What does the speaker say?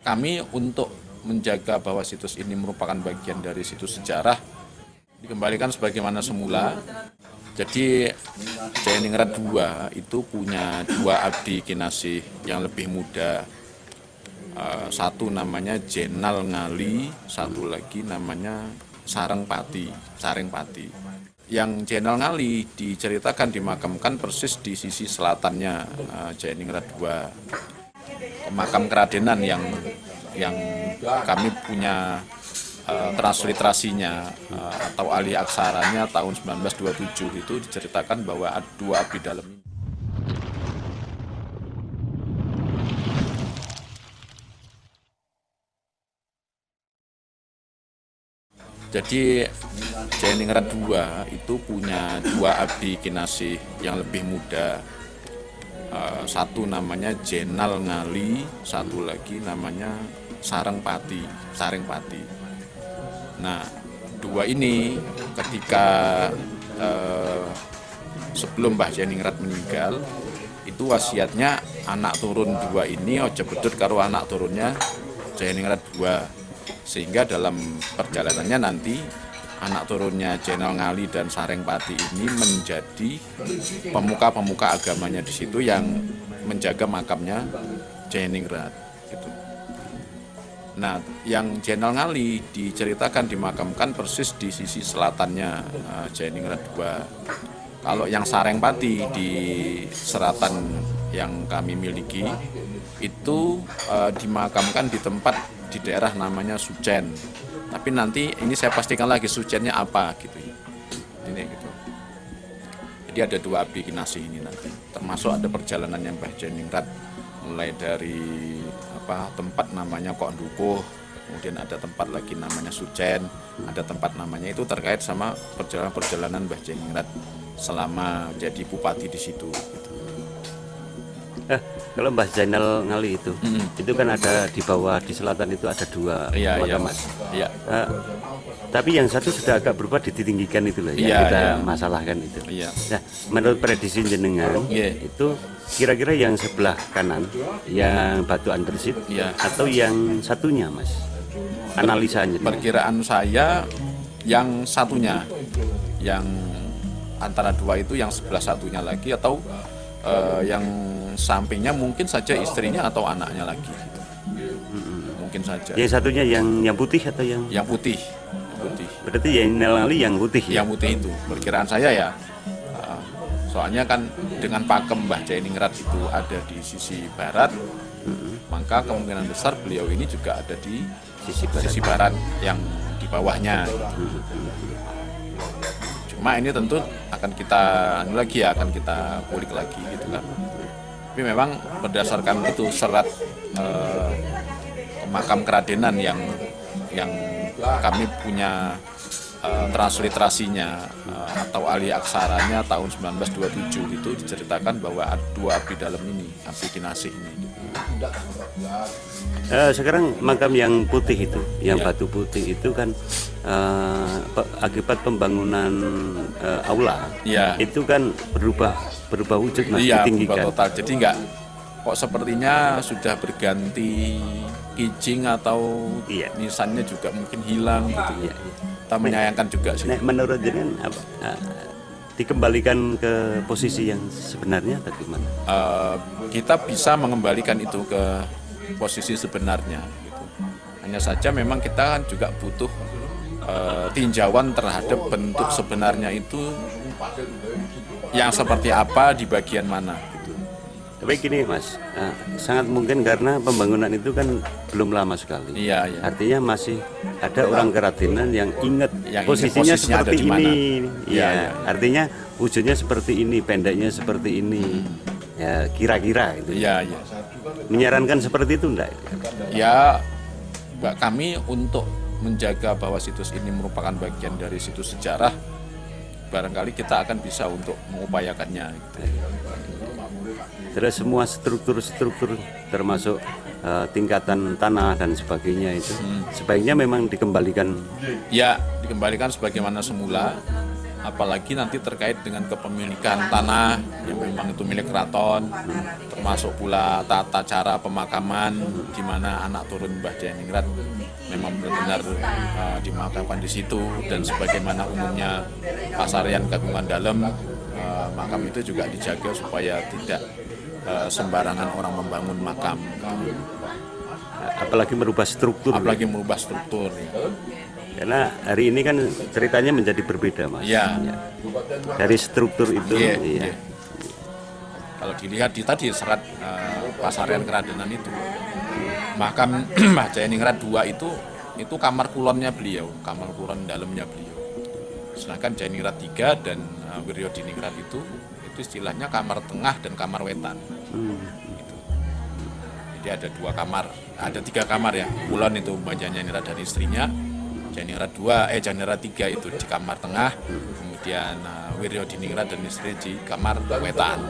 kami untuk menjaga bahwa situs ini merupakan bagian dari situs sejarah dikembalikan sebagaimana semula. Jadi Jayaningrat II itu punya dua abdi kinasih yang lebih muda. Satu namanya Jenal Ngali, satu lagi namanya Sarengpati. Yang Jenal Ngali diceritakan dimakamkan persis di sisi selatannya Jayaningrat II. Makam keradenan yang kami punya transliterasinya atau alih aksaranya tahun 1927 itu diceritakan bahwa ada dua abdi dalam ini. Jadi Jayaningrat II itu punya dua abdi kinasih yang lebih muda. Satu namanya Jenal Ngali, satu lagi namanya Sarengpati. Nah, dua ini ketika sebelum Mbah Jayaningrat meninggal, itu wasiatnya anak turun dua ini ojo bedut karo anak turunnya Jayaningrat II. Sehingga dalam perjalanannya nanti anak turunnya Jenal Ngali dan Sarengpati ini menjadi pemuka-pemuka agamanya di situ yang menjaga makamnya Jayaningrat. Gitu. Nah, yang Jenal Ngali diceritakan dimakamkan persis di sisi selatannya Jayaningrat II. Kalau yang Sarengpati di selatan yang kami miliki itu dimakamkan di tempat di daerah namanya Sucen. Tapi nanti ini saya pastikan lagi Sucennya apa gitu. Ini gitu. Jadi ada dua abdi kinasih ini nanti. Termasuk ada perjalanan yang Mbah Jayaningrat mulai dari tempat namanya Kok Ndukuh, kemudian ada tempat lagi namanya Sucen, ada tempat namanya itu terkait sama perjalanan Mbah Jayaningrat selama jadi bupati di situ. Gitu. Kalau Mbah Jenal Ngali itu kan ada di bawah di selatan itu ada dua makam, Mas. Iya. Tapi yang satu sudah agak berubah ditinggikan itu loh, yang kita masalahkan itu. Iya. Nah, menurut prediksi jenengan itu kira-kira yang sebelah kanan yang batu andesit atau yang satunya, Mas? Analisanya. Perkiraan saya yang satunya, yang antara dua itu yang sebelah satunya lagi atau yang sampingnya mungkin saja istrinya atau anaknya lagi. Mungkin saja. Yang satunya yang putih atau yang putih. Berarti yang Ngali yang putih ya? Yang putih itu perkiraan saya ya. Soalnya kan dengan pakem Mbah Jayaningrat itu ada di sisi barat, maka kemungkinan besar beliau ini juga ada di sisi barat yang di bawahnya. Cuma ini tentu akan kita akan kita kulik lagi gitu kan. Tapi memang berdasarkan itu serat makam keradenan yang kami punya transliterasinya atau alih aksaranya tahun 1927 itu diceritakan bahwa ada dua abdi dalam ini, abdi kinasih ini. Sekarang makam yang putih itu, yang batu putih itu kan akibat pembangunan aula, itu kan berubah wujud, Mas, ditinggikan. Total. Jadi enggak kok sepertinya sudah berganti kijing atau nisannya juga mungkin hilang gitu. Kita menyayangkan juga sih. Nah, menurut jenengan dikembalikan ke posisi yang sebenarnya atau gimana? Kita bisa mengembalikan itu ke posisi sebenarnya gitu. Hanya saja memang kita kan juga butuh tinjauan terhadap bentuk sebenarnya itu yang seperti apa di bagian mana gitu. Tapi gini, Mas, sangat mungkin karena pembangunan itu kan belum lama sekali. Iya. Artinya masih ada orang keradenan yang ingat posisinya seperti ini. Iya. Artinya wujudnya seperti ini, pendeknya seperti ini. Ya, kira-kira itu. Iya. Menyarankan seperti itu enggak? Ya, kami untuk menjaga bahwa situs ini merupakan bagian dari situs sejarah, barangkali kita akan bisa untuk mengupayakannya gitu. Terus semua struktur termasuk tingkatan tanah dan sebagainya itu sebaiknya memang dikembalikan. Ya, dikembalikan sebagaimana semula. apalagi nanti terkait dengan kepemilikan tanah yang memang itu milik keraton, termasuk pula tata cara pemakaman di mana anak turun Mbah Jayaningrat memang benar-benar dimakamkan di situ, dan sebagaimana umumnya Pasarian Kagungan Dalem, makam itu juga dijaga supaya tidak sembarangan orang membangun makam. Apalagi merubah struktur. Apalagi merubah struktur. Karena hari ini kan ceritanya menjadi berbeda, Mas. Ya. Dari struktur itu. Ya. Kalau dilihat di tadi serat Pasarian Keradenan itu, makam Mbah Jayaningrat II itu kamar kulonnya beliau, kamar kulon dalamnya beliau. Sedangkan Jayaningrat III dan Wiryodiningrat itu istilahnya kamar tengah dan kamar wetan. Gitu. Jadi ada 2 kamar, ada 3 kamar ya. Kulon itu Mbah Jayaningrat dan istrinya, Jayaningrat III itu di kamar tengah, kemudian Wiryodiningrat dan istri di kamar wetan.